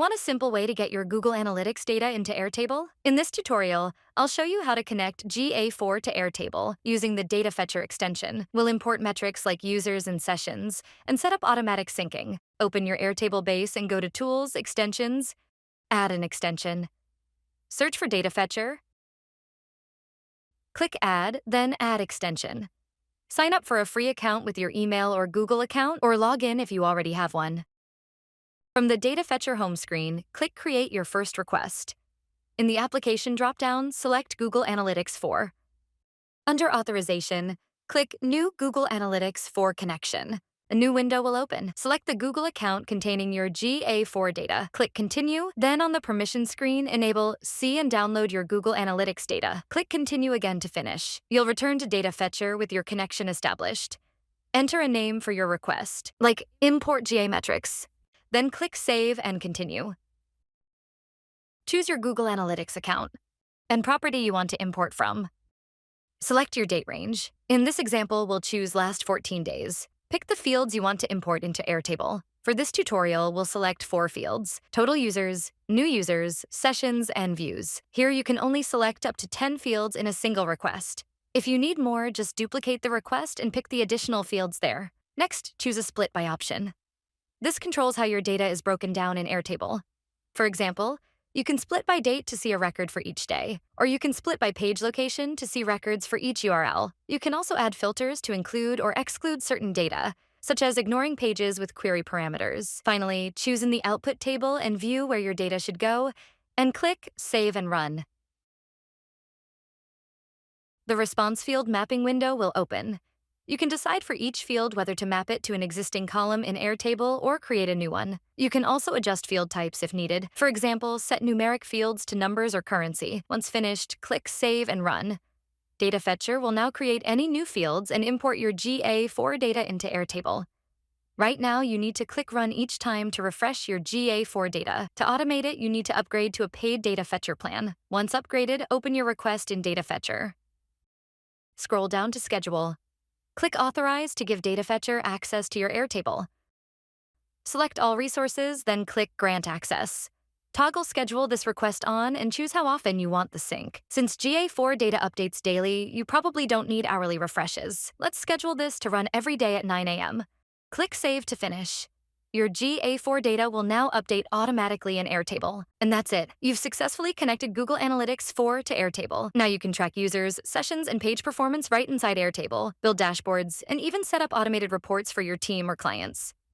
Want a simple way to get your Google Analytics data into Airtable? In this tutorial, I'll show you how to connect GA4 to Airtable using the Data Fetcher extension. We'll import metrics like users and sessions and set up automatic syncing. Open your Airtable base and go to Tools, Extensions, Add an extension. Search for Data Fetcher. Click Add, then Add extension. Sign up for a free account with your email or Google account, or log in if you already have one. From the Data Fetcher home screen, click Create your first request. In the Application dropdown, select Google Analytics 4. Under Authorization, click New Google Analytics 4 Connection. A new window will open. Select the Google account containing your GA4 data. Click Continue, then on the Permission screen, enable See and download your Google Analytics data. Click Continue again to finish. You'll return to Data Fetcher with your connection established. Enter a name for your request, like Import GA Metrics. Then click Save and Continue. Choose your Google Analytics account and property you want to import from. Select your date range. In this example, we'll choose last 14 days. Pick the fields you want to import into Airtable. For this tutorial, we'll select 4 fields: total users, new users, sessions, and views. Here you can only select up to 10 fields in a single request. If you need more, just duplicate the request and pick the additional fields there. Next, choose a split by option. This controls how your data is broken down in Airtable. For example, you can split by date to see a record for each day, or you can split by page location to see records for each URL. You can also add filters to include or exclude certain data, such as ignoring pages with query parameters. Finally, choose in the Output table and view where your data should go, and click Save and Run. The Response Field Mapping window will open. You can decide for each field whether to map it to an existing column in Airtable or create a new one. You can also adjust field types if needed. For example, set numeric fields to numbers or currency. Once finished, click Save and Run. Data Fetcher will now create any new fields and import your GA4 data into Airtable. Right now, you need to click Run each time to refresh your GA4 data. To automate it, you need to upgrade to a paid Data Fetcher plan. Once upgraded, open your request in Data Fetcher. Scroll down to Schedule. Click Authorize to give Data Fetcher access to your Airtable. Select all resources, then click Grant Access. Toggle Schedule this request on and choose how often you want the sync. Since GA4 data updates daily, you probably don't need hourly refreshes. Let's schedule this to run every day at 9 a.m. Click Save to finish. Your GA4 data will now update automatically in Airtable. And that's it. You've successfully connected Google Analytics 4 to Airtable. Now you can track users, sessions, and page performance right inside Airtable, build dashboards, and even set up automated reports for your team or clients.